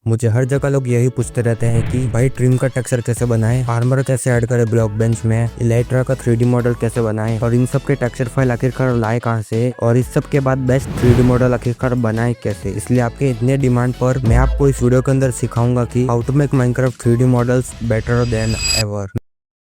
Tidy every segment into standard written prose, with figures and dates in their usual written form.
मुझे हर जगह लोग यही पूछते रहते हैं कि भाई ट्रिम का टेक्सचर कैसे बनाएं, आर्मर कैसे ऐड करें ब्लॉक बेंच में, इलेक्ट्रा का 3D मॉडल कैसे बनाएं और इन सब के टेक्सचर फाइल आखिरकार लाए कहां से और इस सब के बाद बेस्ट 3D मॉडल आखिरकार बनाएं कैसे। इसलिए आपके इतने डिमांड पर मैं आपको इस वीडियो के अंदर सिखाऊंगा कि how to make Minecraft 3D models better than ever.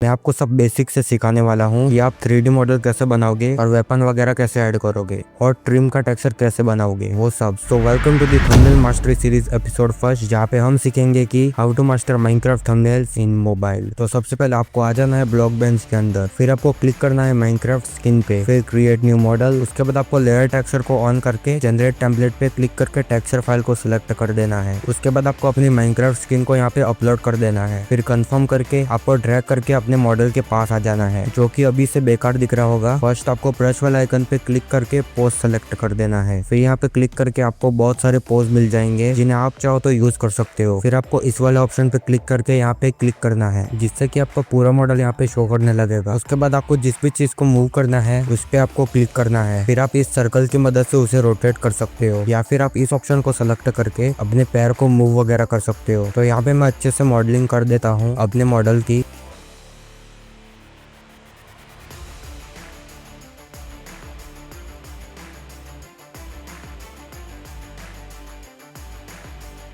मैं आपको सब बेसिक से सिखाने वाला हूँ कि आप 3D मॉडल कैसे बनाओगे और वेपन वगैरह कैसे ऐड करोगे और ट्रिम का टेक्सचर कैसे बनाओगे वो सब। So welcome to the thumbnail mastery series episode first, जहाँ पे हम सीखेंगे कि how to master Minecraft thumbnails in mobile. तो सबसे पहले आपको आ जाना है ब्लॉक बेंच के अंदर, फिर आपको क्लिक करना है माइनक्राफ्ट स्किन पे, फिर क्रिएट न्यू मॉडल। उसके बाद आपको लेयर टेक्सचर को ऑन करके जनरेट टेम्पलेट पे क्लिक करके टेक्सचर फाइल को सिलेक्ट कर देना है। उसके बाद आपको अपनी माइनक्राफ्ट स्किन को यहाँ पे अपलोड कर देना है, फिर कंफर्म करके आपको ड्रैग करके अपने मॉडल के पास आ जाना है, जो कि अभी से बेकार दिख रहा होगा। फर्स्ट आपको ब्रश वाला आइकन पे क्लिक करके पोज सेलेक्ट कर देना है, फिर यहाँ पे क्लिक करके आपको बहुत सारे पोज मिल जाएंगे जिन्हें आप चाहो तो यूज कर सकते हो। फिर आपको इस वाले ऑप्शन पे क्लिक करके यहाँ पे क्लिक करना है, जिससे कि आपका पूरा मॉडल यहाँ पे शो करने लगेगा। उसके बाद आपको जिस भी चीज को मूव करना है उस पे आपको क्लिक करना है, फिर आप इस सर्कल की मदद से उसे रोटेट कर सकते हो, या फिर आप इस ऑप्शन को सेलेक्ट करके अपने पैर को मूव वगैरह कर सकते हो। तो यहाँ पे मैं अच्छे से मॉडलिंग कर देता हूँ अपने मॉडल की।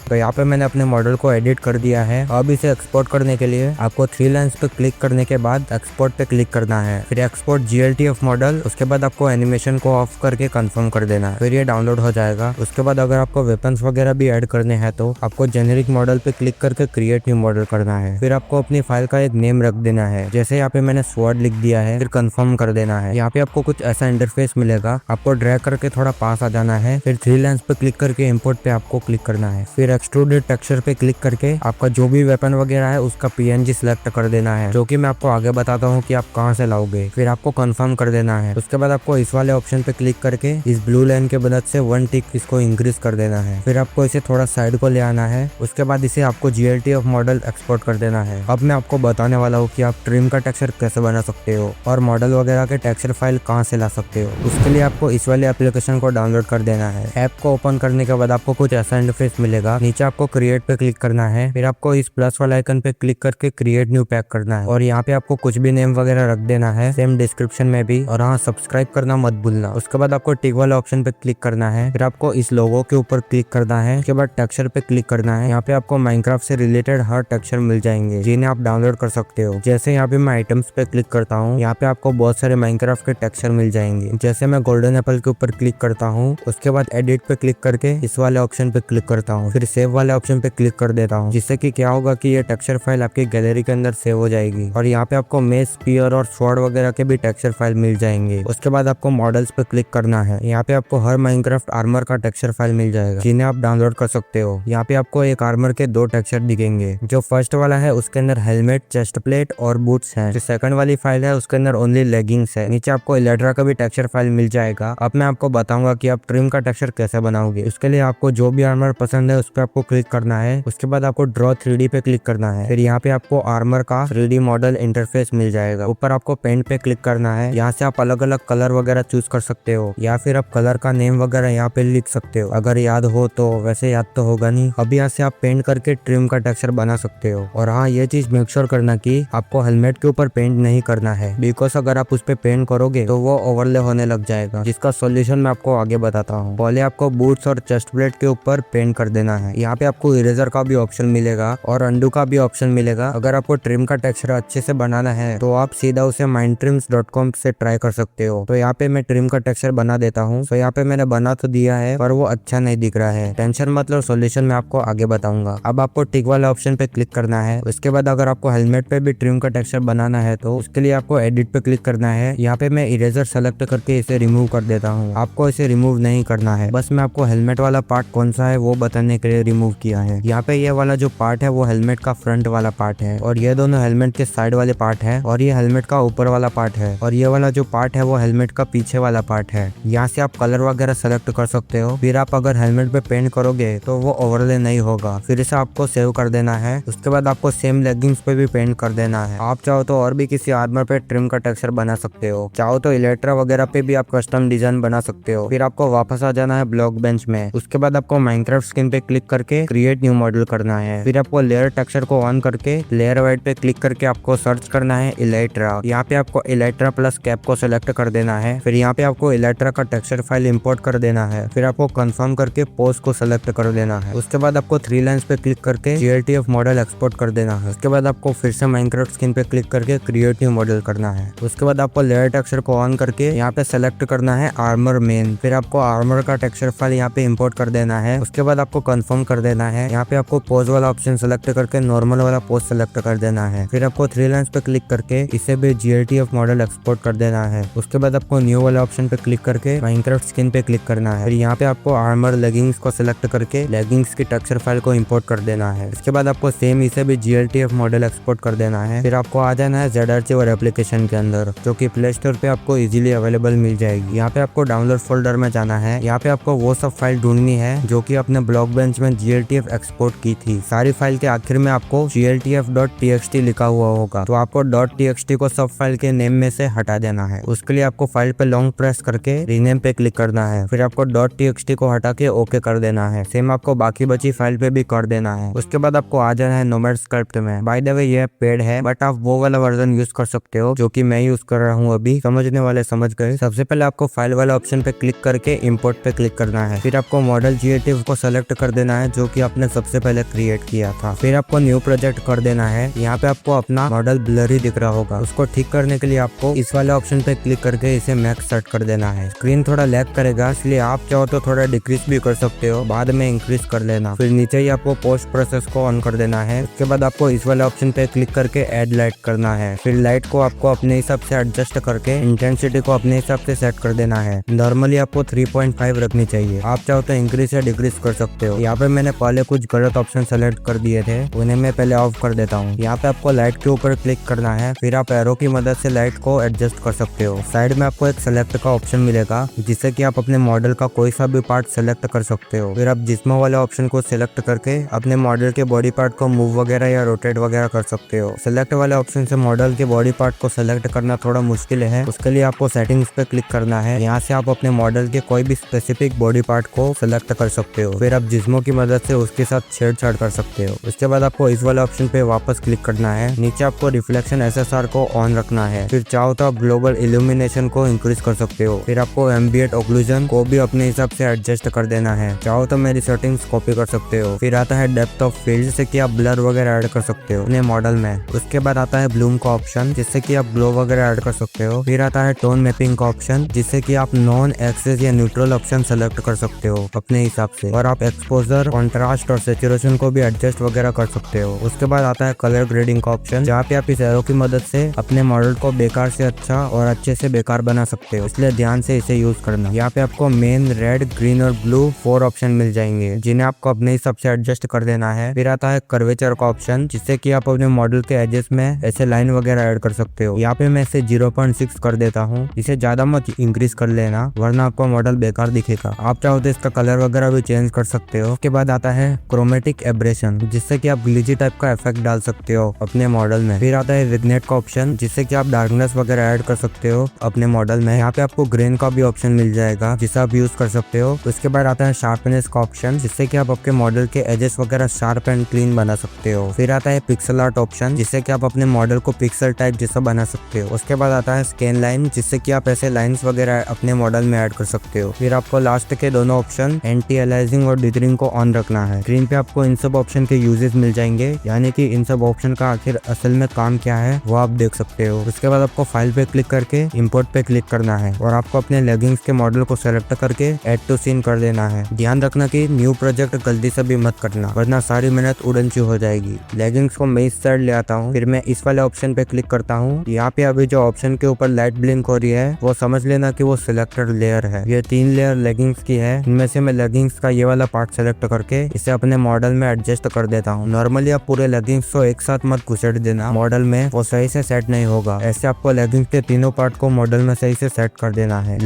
तो यहाँ पे मैंने अपने मॉडल को एडिट कर दिया है। अब इसे एक्सपोर्ट करने के लिए आपको 3 लाइन्स पे क्लिक करने के बाद एक्सपोर्ट पे क्लिक करना है, फिर एक्सपोर्ट GLTF मॉडल। उसके बाद आपको एनिमेशन को ऑफ करके कंफर्म कर देना है, फिर ये डाउनलोड हो जाएगा। उसके बाद अगर आपको वेपन्स वगैरह भी ऐड करने हैं तो आपको जेनेरिक मॉडल पे क्लिक करके क्रिएट न्यू मॉडल करना है, फिर आपको अपनी फाइल का एक नेम रख देना है। जैसे यहाँ पे मैंने स्वॉर्ड लिख दिया है, फिर कंफर्म कर देना है। यहाँ पे आपको कुछ ऐसा इंटरफेस मिलेगा, आपको ड्रैग करके थोड़ा पास आ जाना है, फिर 3 लाइन्स पे क्लिक करके इम्पोर्ट पे आपको क्लिक करना है, फिर एक्सट्रूडेड टेक्सचर पे क्लिक करके आपका जो भी वेपन वगैरह है उसका PNG सिलेक्ट कर देना है, जो कि मैं आपको आगे बताता हूँ कि आप कहाँ से लाओगे। फिर आपको कंफर्म कर देना है। उसके बाद आपको इस वाले ऑप्शन पे क्लिक करके इस ब्लू लाइन के मदद से 1 टिक इसको इंक्रीज कर देना है, फिर आपको इसे थोड़ा साइड को ले आना है। उसके बाद इसे आपको GLTF मॉडल एक्सपोर्ट कर देना है। अब मैं आपको बताने वाला हूँ कि आप ट्रिम का टेक्सचर कैसे बना सकते हो और मॉडल वगैरह के टेक्सचर फाइल कहाँ से ला सकते हो। उसके लिए आपको इस वाले एप्लीकेशन को डाउनलोड कर देना है। ऐप को ओपन करने के बाद आपको कुछ ऐसा इंटरफेस मिलेगा। नीचे आपको क्रिएट पे क्लिक करना है, फिर आपको इस प्लस वाला आइकन पे क्लिक करके क्रिएट न्यू पैक करना है, और यहाँ पे आपको कुछ भी नेम वगैरह रख देना है, सेम डिस्क्रिप्शन में भी। और हाँ, सब्सक्राइब करना मत भूलना। उसके बाद आपको टिक वाला ऑप्शन पे क्लिक करना है, फिर आपको इस लोगो के ऊपर क्लिक करना है। उसके बाद टेक्सचर पे क्लिक करना है। यहाँ पे आपको माइनक्राफ्ट से रिलेटेड हर टेक्सचर मिल जाएंगे जिन्हें आप डाउनलोड कर सकते हो। जैसे यहाँ पे मैं आइटम्स पे क्लिक करता हूँ, यहाँ पे आपको बहुत सारे माइनक्राफ्ट के टेक्सचर मिल जाएंगे। जैसे मैं गोल्डन एप्पल के ऊपर क्लिक करता हूँ, उसके बाद एडिट पे क्लिक करके इस वाले ऑप्शन पे क्लिक करता हूँ, फिर सेव वाले ऑप्शन पे क्लिक कर देता हूँ, जिससे कि क्या होगा कि ये टेक्सचर फाइल आपकी गैलरी के अंदर सेव हो जाएगी। और यहाँ पे आपको मेस, स्पीयर और स्वॉर्ड वगैरह के भी टेक्सचर फाइल मिल जाएंगे। उसके बाद आपको मॉडल्स पे क्लिक करना है। यहाँ पे आपको हर माइनक्राफ्ट आर्मर का टेक्सचर फाइल मिल जाएगा जिन्हें आप डाउनलोड कर सकते हो। यहाँ पे आपको एक आर्मर के 2 टेक्सचर दिखेंगे। जो फर्स्ट वाला है उसके अंदर हेलमेट, चेस्ट प्लेट और बूट्स है। जो सेकंड वाली फाइल है उसके अंदर ओनली लेगिंग्स है। नीचे आपको इलेक्ट्रा का भी टेक्सचर फाइल मिल जाएगा। अब मैं आपको बताऊंगा कि आप ट्रिम का टेक्सचर कैसे बनाओगे। उसके लिए आपको जो भी आर्मर पसंद है उस पर आपको क्लिक करना है। उसके बाद आपको ड्रॉ 3D पे क्लिक करना है, फिर यहाँ पे आपको आर्मर का 3D मॉडल इंटरफेस मिल जाएगा। ऊपर आपको पेंट पे क्लिक करना है। यहाँ से आप अलग अलग कलर वगैरह चूज कर सकते हो, या फिर आप कलर का नेम वगैरह यहाँ पे लिख सकते हो अगर याद हो तो। वैसे याद तो होगा नहीं। अब यहाँ से आप पेंट करके ट्रिम का टेक्सचर बना सकते हो। और हाँ, ये चीज मेक श्योर करना कि आपको हेलमेट के ऊपर पेंट नहीं करना है, बिकॉज अगर आप उस पे पेंट करोगे तो वो ओवरले होने लग जाएगा, जिसका सोल्यूशन मैं आपको आगे बताता हूँ। पहले आपको बूट्स और चेस्ट प्लेट के ऊपर पेंट कर देना है। यहाँ पे आपको इरेजर का भी ऑप्शन मिलेगा और अंडू का भी ऑप्शन मिलेगा। अगर आपको ट्रिम का टेक्सचर अच्छे से बनाना है तो आप सीधा उसे mindtrims.com से ट्राई कर सकते हो। तो यहाँ पे मैं ट्रिम का टेक्सचर बना देता हूँ। तो यहाँ पे मैंने बना तो दिया है पर वो अच्छा नहीं दिख रहा है। टेंशन मतलब सोल्यूशन मैं आपको आगे बताऊंगा। अब आपको टिक वाले ऑप्शन पे क्लिक करना है। उसके बाद अगर आपको हेलमेट पे भी ट्रिम का टेक्सचर बनाना है तो उसके लिए आपको एडिट पे क्लिक करना है। यहाँ पे मैं इरेजर सेलेक्ट करके इसे रिमूव कर देता हूँ। आपको इसे रिमूव नहीं करना है, बस मैं आपको हेलमेट वाला पार्ट कौन सा है वो बताने के लिए रिमूव किया है। यहाँ पे ये वाला जो पार्ट है वो हेलमेट का फ्रंट वाला पार्ट है, और ये दोनों हेलमेट के साइड वाले पार्ट है, और ये हेलमेट का ऊपर वाला पार्ट है, और ये वाला जो पार्ट है वो हेलमेट का पीछे वाला पार्ट है। यहाँ से आप कलर वगैरह सेलेक्ट कर सकते हो। फिर आप अगर हेलमेट पे पेंट करोगे तो वो ओवरले नहीं होगा। फिर इसे आपको सेव कर देना है। उसके बाद आपको सेम लेगिंग्स पे भी पेंट कर देना है। आप चाहो तो और भी किसी आर्मर पे ट्रिम का टेक्सचर बना सकते हो। चाहो तो इलेक्ट्रा वगैरह पे भी आप कस्टम डिजाइन बना सकते हो। फिर आपको वापस आ जाना है ब्लॉक बेंच में। उसके बाद आपको माइनक्राफ्ट स्किन पे क्लिक करके क्रिएट न्यू मॉडल करना है। फिर आपको लेयर टेक्सचर को ऑन करके लेयर वाइट पे क्लिक करके आपको सर्च करना है इलाइट्रा। यहाँ पे आपको इलाइट्रा प्लस कैप को सिलेक्ट कर देना है। फिर यहाँ पे आपको इलाइट्रा का टेक्सचर फाइल इंपोर्ट कर देना है। फिर आपको कंफर्म करके पोज को सिलेक्ट कर देना है। उसके बाद आपको 3 लाइंस पे क्लिक करके GLTF मॉडल एक्सपोर्ट कर देना है। उसके बाद आपको फिर से माइनक्राफ्ट स्किन पे क्लिक करके क्रिएट न्यू मॉडल करना है। उसके बाद आपको लेयर टेक्सचर को ऑन करके यहाँ पे सेलेक्ट करना है आर्मर मेन। फिर आपको आर्मर का टेक्सचर फाइल यहाँ पे इंपोर्ट कर देना है। उसके बाद आपको कंफर्म कर देना है। यहाँ पे आपको पोज वाला ऑप्शन सेलेक्ट करके नॉर्मल वाला पोज सेलेक्ट कर देना है। फिर आपको 3 लाइंस पे क्लिक करके इसे भी GLTF मॉडल एक्सपोर्ट कर देना है। उसके बाद आपको न्यू वाला ऑप्शन पे क्लिक करके माइनक्राफ्ट स्किन पे क्लिक करना है। फिर यहाँ पे आपको आर्मर लेगिंग्स को सिलेक्ट करके लेगिंग्स की टेक्सचर फाइल को इंपोर्ट कर देना है। इसके बाद आपको सेम इसे भी GLTF मॉडल एक्सपोर्ट कर देना है। फिर आपको आ जाना है ZRC और एप्लीकेशन के अंदर, जो कि प्ले स्टोर पे आपको इजीली अवेलेबल मिल जाएगी। यहाँ पे आपको डाउनलोड फोल्डर में जाना है। यहाँ पे आपको वो सब फाइल ढूंढनी है जो कि आपने ब्लॉक बेंच में GLTF एक्सपोर्ट की थी। सारी फाइल के आखिर में आपको GLTF.txt लिखा हुआ होगा, तो आपको .txt को सब फाइल के नेम में से हटा देना है। उसके लिए आपको फाइल पे लॉन्ग प्रेस करके रीनेम पे क्लिक करना है। फिर आपको .txt को हटा के ओके कर देना है। सेम आपको बाकी बची फाइल पे भी कर देना है। उसके बाद आपको आ जाना है नोमैड स्क्रिप्ट में। बाय द वे ये पेड है, बट आप वो वाला वर्जन यूज कर सकते हो जो कि मैं यूज कर रहा हूँ अभी। समझने वाले समझ गए। सबसे पहले आपको फाइल वाला ऑप्शन पे क्लिक करके इंपोर्ट पे क्लिक करना है। फिर आपको मॉडल GLTF को सेलेक्ट कर देना है जो कि आपने सबसे पहले क्रिएट किया था। फिर आपको न्यू प्रोजेक्ट कर देना है। यहाँ पे आपको अपना मॉडल ब्लरी दिख रहा होगा, उसको ठीक करने के लिए आपको इस वाले ऑप्शन पे क्लिक करके इसे मैक्स सेट कर देना है। स्क्रीन थोड़ा लैग करेगा, इसलिए आप चाहो तो थोड़ा डिक्रीज भी कर सकते हो, बाद में इंक्रीज कर लेना। फिर नीचे ही आपको पोस्ट प्रोसेस को ऑन कर देना है। उसके बाद आपको इस वाले ऑप्शन पे क्लिक करके ऐड लाइट करना है। फिर लाइट को आपको अपने हिसाब से एडजस्ट करके इंटेंसिटी को अपने हिसाब से सेट कर देना है। नॉर्मली आपको 3.5 रखनी चाहिए, आप चाहो तो इंक्रीज या डिक्रीज कर सकते हो। यहाँ पे मैंने पहले कुछ गलत ऑप्शन सेलेक्ट कर दिए थे, उन्हें मैं पहले ऑफ कर देता हूँ। यहाँ पे आपको लाइट के ऊपर क्लिक करना है। फिर आप एरो की मदद से लाइट को एडजस्ट कर सकते हो। साइड में आपको एक सेलेक्ट का ऑप्शन मिलेगा, जिससे कि आप अपने मॉडल का कोई सा भी पार्ट सेलेक्ट कर सकते हो। फिर आप जिस्मो वाले ऑप्शन को सिलेक्ट करके अपने मॉडल के बॉडी पार्ट को मूव वगैरह या रोटेट वगैरह कर सकते हो। सेलेक्ट वाले ऑप्शन से मॉडल के बॉडी पार्ट को सेलेक्ट करना थोड़ा मुश्किल है, उसके लिए आपको सेटिंग्स पे क्लिक करना है। यहाँ से आप अपने मॉडल के कोई भी स्पेसिफिक बॉडी पार्ट को सेलेक्ट कर सकते हो। फिर आप जिस्मो की मदद से उसके साथ छेड़छाड़ कर सकते हो। उसके बाद आपको इस वाले ऑप्शन पे वापस क्लिक करना है। नीचे आपको रिफ्लेक्शन SSR को ऑन रखना है। फिर चाहो तो आप ग्लोबल इल्यूमिनेशन को इंक्रीज कर सकते हो। फिर आपको एम्बिएंट ऑक्लूजन को भी अपने हिसाब से एडजस्ट कर देना है। चाहो तो मेरी सेटिंग्स कॉपी कर सकते हो। फिर आता है डेप्थ ऑफ फील्ड, जिससे कि आप ब्लर वगैरह ऐड कर सकते हो अपने मॉडल में। उसके बाद आता है ब्लूम का ऑप्शन, जिससे कि आप ग्लो वगैरह ऐड कर सकते हो। फिर आता है टोन मैपिंग का ऑप्शन, जिससे कि आप नॉन एक्सेस या न्यूट्रल ऑप्शन सेलेक्ट कर सकते हो अपने हिसाब से। और आप एक्सपोजर, कॉन्ट्रास्ट और सैचुरेशन को भी एडजस्ट वगैरह कर सकते हो। उसके बाद आता है कलर ग्रेडिंग का ऑप्शन, जहाँ पे आप इस एरो की मदद से अपने मॉडल को बेकार से अच्छा और अच्छे से बेकार बना सकते हो, इसलिए ध्यान से इसे यूज करना। यहाँ पे आपको मेन, रेड, ग्रीन और ब्लू 4 ऑप्शन मिल जाएंगे, जिन्हें आपको अपने हिसाब से एडजस्ट कर देना है। फिर आता है कर्वेचर का ऑप्शन, जिससे कि आप अपने मॉडल के एजेस में ऐसे लाइन वगैरह ऐड कर सकते हो। यहाँ पे मैं इसे 0.6 कर देता हूँ। इसे ज्यादा मत इंक्रीज कर लेना, वरना आपको मॉडल बेकार दिखेगा। आप चाहो तो इसका कलर वगैरह भी चेंज कर सकते हो। उसके बाद आता है क्रोमेटिक एब्रेशन, जिससे कि आप ग्लिची टाइप का इफेक्ट डाल सकते हो अपने मॉडल में। फिर आता है विग्नेट का ऑप्शन, जिससे कि आप डार्कनेस वगैरह ऐड कर सकते हो अपने मॉडल में। यहाँ पे आपको ग्रेन का भी ऑप्शन मिल जाएगा, जिसे आप यूज कर सकते हो। उसके बाद आता है शार्पनेस का ऑप्शन, जिससे कि आप आपके मॉडल के एजेस वगैरह शार्प एंड क्लीन बना सकते हो। फिर आता है पिक्सल आर्ट ऑप्शन, जिससे कि आप अपने मॉडल को पिक्सल टाइप जैसा बना सकते हो। उसके बाद आता है स्कैन लाइन, जिससे कि आप ऐसे लाइंस वगैरह अपने मॉडल में ऐड कर सकते हो। फिर आपको लास्ट के दोनों ऑप्शन एंटी अलाइजिंग और डिथरिंग को ऑन रखना है। स्क्रीन पे आपको इन सब ऑप्शन के यूजेस मिल जाएंगे, यानी कि इन सब ऑप्शन का आखिर असल में काम क्या है वो आप देख सकते हो। उसके बाद आपको फाइल पे क्लिक करके इंपोर्ट पे क्लिक करना है और आपको अपने लेगिंग्स के मॉडल को सेलेक्ट करके ऐड टू सीन कर देना है। ध्यान रखना कि न्यू प्रोजेक्ट गलती से भी मत करना, वरना सारी मेहनत उड़नची हो जाएगी। लेगिंग्स को मैं इस साइड ले आता हूँ, फिर मैं इस वाले ऑप्शन पे क्लिक करता हूँ। यहाँ पे अभी जो ऑप्शन के ऊपर लाइट ब्लिंक हो रही है, वो समझ लेना कि वो सिलेक्टेड लेयर है। ये 3 लेयर लेगिंग्स की है, इनमें से मैं लेगिंग्स का ये वाला पार्ट सेलेक्ट करके इसे अपने मॉडल में एडजस्ट कर देता हूँ। नॉर्मली आप पूरे लेगिंग्स को एक साथ मत घुसेड़ देना मॉडल में, वो सही से सेट नहीं होगा। ऐसे आपको लेगिंग्स के तीनों पार्ट को मॉडल में सही से सेट कर देना है।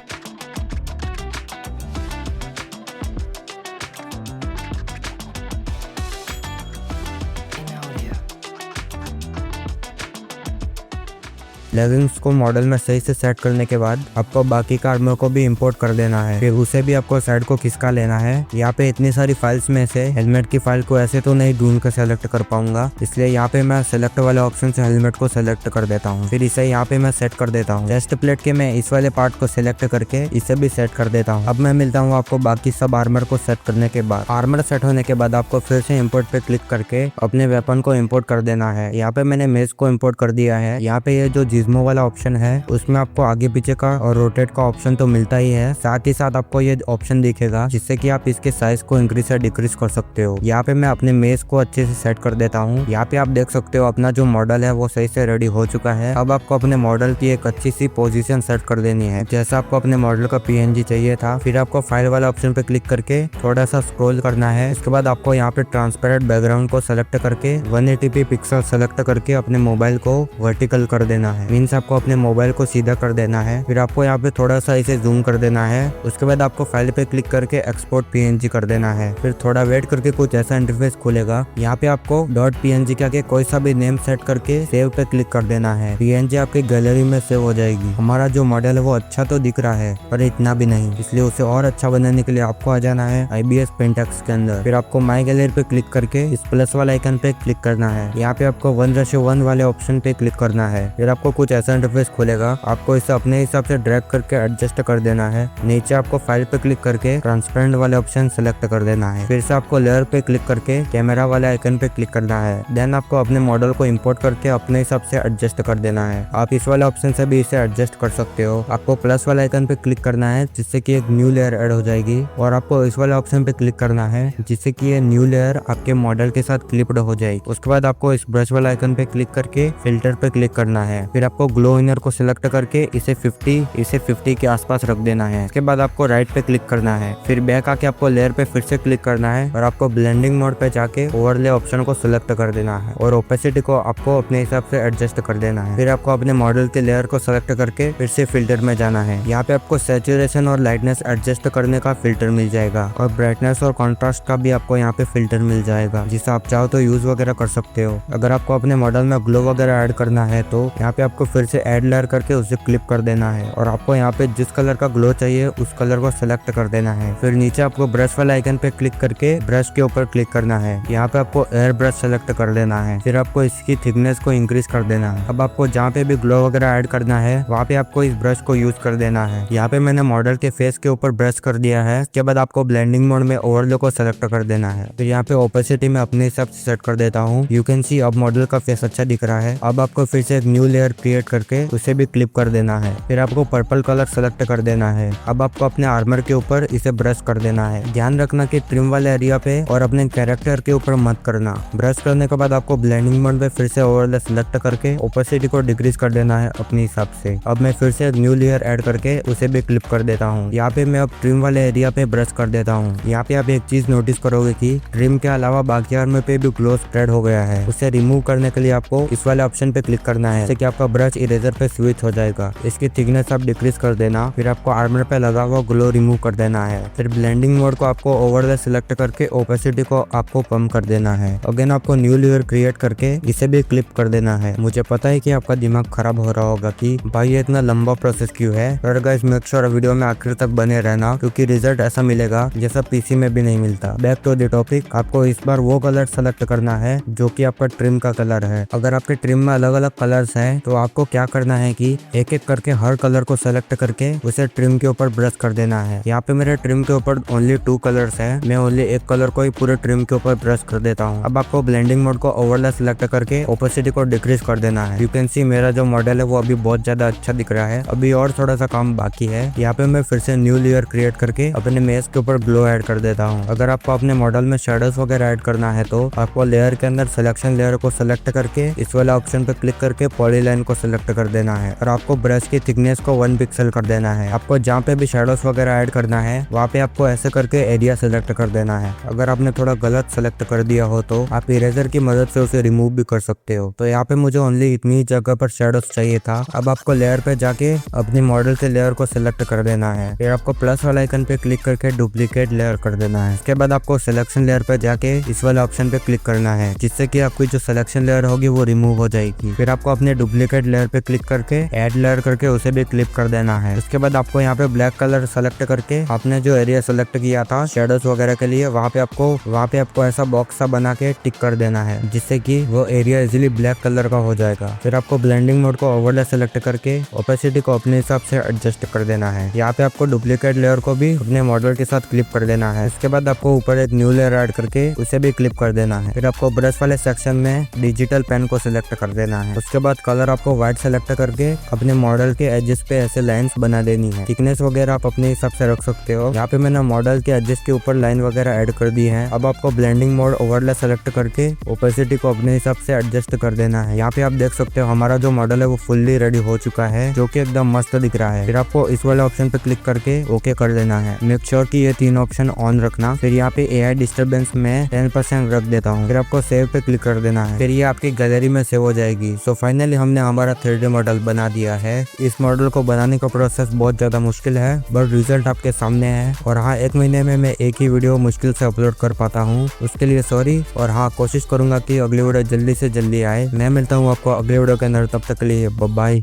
लेगिंग्स को मॉडल में सही से सेट करने के बाद आपको बाकी का आर्मर को भी इंपोर्ट कर देना है। फिर उसे भी आपको साइड को खिसका लेना है। यहाँ पे इतनी सारी फाइल्स में से हेलमेट की फाइल को ऐसे तो नहीं ढूंढ कर सेलेक्ट कर पाऊंगा, इसलिए यहाँ पे मैं सेलेक्ट वाले ऑप्शन से हेलमेट को सेलेक्ट कर देता हूँ। फिर इसे यहाँ पे मैं सेट कर देता हूँ। चेस्ट प्लेट के मैं इस वाले पार्ट को सिलेक्ट करके इसे भी सेट कर देता हूँ। अब मैं मिलता हूँ आपको बाकी सब आर्मर को सेट करने के बाद। आर्मर सेट होने के बाद आपको फिर से इंपोर्ट पे क्लिक करके अपने वेपन को इंपोर्ट कर देना है। यहाँ पे मैंने मेस को इंपोर्ट कर दिया है। यहाँ पे ये जो जिज्मो वाला ऑप्शन है उसमें आपको आगे पीछे का और रोटेट का ऑप्शन तो मिलता ही है, साथ ही साथ आपको ये ऑप्शन दिखेगा जिससे कि आप इसके साइज को इंक्रीज या डिक्रीज कर सकते हो। यहाँ पे मैं अपने मेस को अच्छे से सेट कर देता हूँ। यहाँ पे आप देख सकते हो अपना जो मॉडल है वो सही से रेडी हो चुका है। अब आपको अपने मॉडल की एक अच्छी सी पोजीशन सेट कर देनी है, जैसा आपको अपने मॉडल का पीएनजी चाहिए था। फिर आपको फाइल वाला ऑप्शन पे क्लिक करके थोड़ा सा स्क्रॉल करना है। इसके बाद आपको यहाँ पे ट्रांसपेरेंट बैकग्राउंड को सेलेक्ट करके 180p पिक्सल सेलेक्ट करके अपने मोबाइल को वर्टिकल कर देना है, मीन्स आपको अपने मोबाइल को सीधा कर देना है। फिर आपको यहाँ पे थोड़ा सा इसे जूम कर देना है। उसके बाद आपको फाइल पे क्लिक करके एक्सपोर्ट पीएनजी कर देना है। फिर थोड़ा वेट करके कुछ ऐसा इंटरफेस खुलेगा। यहाँ पे आपको .png का के कोई सा भी नेम सेट करके सेव पे क्लिक कर देना है। पीएनजी आपकी गैलरी में सेव हो जाएगी। हमारा जो मॉडल है वो अच्छा तो दिख रहा है पर इतना भी नहीं, इसलिए उसे और अच्छा बनाने के लिए आपको आ जाना है IBS पेंटेक्स के अंदर। फिर आपको माई गैलरी पे क्लिक करके इस प्लस वाला आइकन पे क्लिक करना है। यहाँ पे आपको 1:1 वाले ऑप्शन पे क्लिक करना है। फिर आपको कुछ ऐसा इंटरफेस खुलेगा। आपको इसे अपने हिसाब से ड्रैग करके एडजस्ट कर देना है। नीचे आपको फाइल पे क्लिक करके ट्रांसपेरेंट वाले ऑप्शन सेलेक्ट कर देना है। फिर से आपको लेयर पे क्लिक करके कैमरा वाले आइकन पे क्लिक करना है। देन आपको अपने मॉडल को इंपोर्ट करके अपने हिसाब से एडजस्ट कर देना है। आप इस वाले ऑप्शन से भी इसे एडजस्ट कर सकते हो। आपको प्लस वाले आइकन पे क्लिक करना है जिससे कि एक न्यू लेयर ऐड हो जाएगी, और आपको इस वाले ऑप्शन पे क्लिक करना है जिससे कि ये न्यू लेयर आपके मॉडल के साथ क्लिप्ड हो जाएगी। उसके बाद आपको इस ब्रश वाला आइकन पे क्लिक करके फिल्टर पे क्लिक करना है। फिर आपको ग्लो इनर को सिलेक्ट करके इसे 50 के आसपास रख देना है। इसके बाद आपको राइट पे क्लिक करना है। फिर बैक आके आपको लेयर पे फिर से क्लिक करना है और आपको ब्लेंडिंग मोड पे जाके ओवरले ऑप्शन को सिलेक्ट कर देना है और ओपेसिटी को आपको अपने हिसाब से एडजस्ट कर देना है। फिर आपको अपने मॉडल के लेयर को सिलेक्ट करके फिर से फिल्टर में जाना है। यहाँ पे आपको सैचुरेशन और लाइटनेस एडजस्ट करने का फिल्टर मिल जाएगा और ब्राइटनेस और कॉन्ट्रास्ट का भी आपको यहाँ पे फिल्टर मिल जाएगा, जिसे आप चाहो तो यूज वगैरह कर सकते हो। अगर आपको अपने मॉडल में ग्लो वगैरह ऐड करना है तो यहाँ पे आपको फिर से ऐड लेयर करके उसे क्लिप कर देना है और आपको यहाँ पे जिस कलर का ग्लो चाहिए उस कलर को सिलेक्ट कर देना है। फिर नीचे आपको ब्रश वाला आइकन पे क्लिक करके ब्रश के ऊपर क्लिक करना है। यहाँ पे आपको एयर ब्रश सेलेक्ट कर देना है। फिर आपको इसकी थिकनेस को इंक्रीज कर देना है। अब आपको जहाँ पे भी ग्लो वगैरह ऐड करना है वहाँ पे आपको इस ब्रश को यूज कर देना है। यहाँ पे मैंने मॉडल के फेस के ऊपर ब्रश कर दिया है। इसके बाद आपको ब्लेंडिंग मोड में ओवरले को सेलेक्ट कर देना है। फिर यहाँ पे ओपेसिटी में अपने हिसाब से सेट कर देता हूँ। यू कैन सी अब मॉडल का फेस अच्छा दिख रहा है। अब आपको फिर से एक न्यू लेयर क्रिएट करके उसे भी क्लिप कर देना है। फिर आपको पर्पल कलर सेलेक्ट कर देना है। अब आपको अपने आर्मर के ऊपर इसे ब्रश कर देना है। ध्यान रखना कि ट्रिम वाले एरिया पे और अपने कैरेक्टर के ऊपर मत करना। ब्रश करने के बाद आपको ब्लेंडिंग मोड में फिर से ओवरले सेलेक्ट करके ओपेसिटी को डिक्रीज कर देना है अपने हिसाब से। अब मैं फिर से एक न्यू लेयर ऐड करके उसे भी क्लिप कर देता हूँ। यहाँ पे मैं अब ट्रिम वाले एरिया पे ब्रश कर देता हूँ। यहाँ पे आप एक चीज नोटिस करोगे कि ट्रिम के अलावा बाकी आर्मर पे भी ग्लो स्प्रेड हो गया है। उसे रिमूव करने के लिए आपको इस वाले ऑप्शन पे क्लिक करना है, जिससे कि आपका ब्रश इरेजर पे स्विच हो जाएगा। इसकी थिकनेस आप डिक्रीज कर देना। फिर आपको आर्मर पे लगा हुआ ग्लो रिमूव कर देना है। फिर ब्लेंडिंग मोड को आपको ओवरले सिलेक्ट करके ओपेसिटी को आपको कम कर देना है। अगेन आपको न्यू लेयर क्रिएट करके इसे भी क्लिप कर देना है। मुझे पता है कि आपका दिमाग खराब हो रहा होगा कि भाई ये इतना लंबा प्रोसेस क्यों है, पर गाइस मेक श्योर वीडियो में आखिर तक बने रहना, क्योंकि रिजल्ट ऐसा मिलेगा जैसा पीसी में भी नहीं मिलता। बैक टू द टॉपिक, आपको इस बार वो कलर सेलेक्ट करना है जो कि आपका ट्रिम का कलर है। अगर आपके ट्रिम में अलग अलग कलर्स हैं तो आपको क्या करना है कि एक एक करके हर कलर को सेलेक्ट करके उसे ट्रिम के ऊपर ब्रश कर देना है। यहाँ पे मेरे ट्रिम के ऊपर ओनली 2 कलर्स है। मैं ओनली एक कलर को ही पूरे ट्रिम के ऊपर ब्रश कर देता हूँ। अब आपको ब्लेंडिंग मोड को ओवरले सिलेक्ट करके ओपेसिटी को डिक्रीज कर देना है। यू कैन सी मेरा जो मॉडल है वो अभी बहुत ज्यादा अच्छा दिख रहा है। अभी और थोड़ा सा काम बाकी है। यहाँ पे मैं फिर से न्यू लेयर क्रिएट करके अपने मेस के ऊपर ग्लो ऐड कर देता हूँ। अगर आपको अपने मॉडल में शेडोज वगैरह ऐड करना है तो आपको लेयर के अंदर सिलेक्शन लेयर को सिलेक्ट करके इस वाले ऑप्शन पे क्लिक करके पॉलीलाइन को सिलेक्ट कर देना है और आपको ब्रश की थिकनेस को 1 पिक्सल कर देना है। आपको जहाँ पे भी शेडोज वगैरह ऐड करना है वहाँ पे आपको ऐसे करके एरिया सिलेक्ट कर देना है। अगर आपने थोड़ा गलत सेलेक्ट कर दिया हो तो आप इरेजर की मदद से उसे रिमूव भी कर सकते हो। तो यहाँ पे मुझे ओनली इतनी जगह पर शेडोज चाहिए था। अब आपको लेयर पे जाके अपने मॉडल के लेयर को सिलेक्ट कर देना है। फिर आपको प्लस वाला आइकन पे क्लिक करके डुप्लीकेट लेयर कर देना है। इसके बाद आपको सिलेक्शन लेयर पे जाके इस वाले ऑप्शन पे क्लिक करना है, जिससे कि आपकी जो सिलेक्शन लेयर होगी वो रिमूव हो जाएगी। फिर आपको अपने डुप्लीकेट डुप्लीकेट लेयर पे क्लिक करके ऐड लेयर करके उसे भी क्लिप कर देना है। उसके बाद आपको यहाँ पे ब्लैक कलर सेलेक्ट करके आपने जो एरिया सेलेक्ट किया था शेडोज वगैरह के लिए वहाँ पे आपको ऐसा बॉक्स सा बना के टिक कर देना है, जिससे कि वो एरिया इजीली ब्लैक कलर का हो जाएगा। फिर आपको ब्लेंडिंग मोड को ओवरले सेलेक्ट करके ओपेसिटी को अपने हिसाब से एडजस्ट कर देना है। यहाँ पे आपको डुप्लीकेट लेयर को भी अपने मॉडल के साथ क्लिप कर देना है। उसके बाद आपको ऊपर एक न्यू लेयर ऐड करके उसे भी क्लिप कर देना है। फिर आपको ब्रश वाले सेक्शन में डिजिटल पेन को सिलेक्ट कर देना है। उसके बाद कलर आपको व्हाइट सेलेक्ट करके अपने मॉडल के एजेस पे ऐसे लाइंस बना देनी है। थिकनेस वगैरह आप अपने हिसाब से रख सकते हो। यहाँ पे मैंने मॉडल के एजेस के ऊपर लाइन वगैरह ऐड कर दी है। अब आपको ब्लेंडिंग मोड ओवरले सेलेक्ट करके ओपेसिटी को अपने हिसाब से एडजस्ट कर देना है। यहाँ पे आप देख सकते हो हमारा जो मॉडल है वो फुल्ली रेडी हो चुका है, जो कि एकदम मस्त दिख रहा है। फिर आपको इस वाले ऑप्शन पे क्लिक करके ओके कर देना है। मेक श्योर कि ये 3 ऑप्शन ऑन रखना। फिर यहाँ पे AI डिस्टर्बेंस में 10% रख देता हूँ। फिर आपको सेव पे क्लिक कर देना है। फिर ये आपकी गैलरी में सेव हो जाएगी। सो फाइनली हमने हमारा 3D मॉडल बना दिया है। इस मॉडल को बनाने का प्रोसेस बहुत ज्यादा मुश्किल है, बट रिजल्ट आपके सामने है। और हाँ, 1 महीने में मैं एक ही वीडियो मुश्किल से अपलोड कर पाता हूँ, उसके लिए सॉरी। और हाँ, कोशिश करूंगा कि अगली वीडियो जल्दी से जल्दी आए। मैं मिलता हूँ आपको अगले वीडियो के अंदर, तब तक के लिए बाय बाय।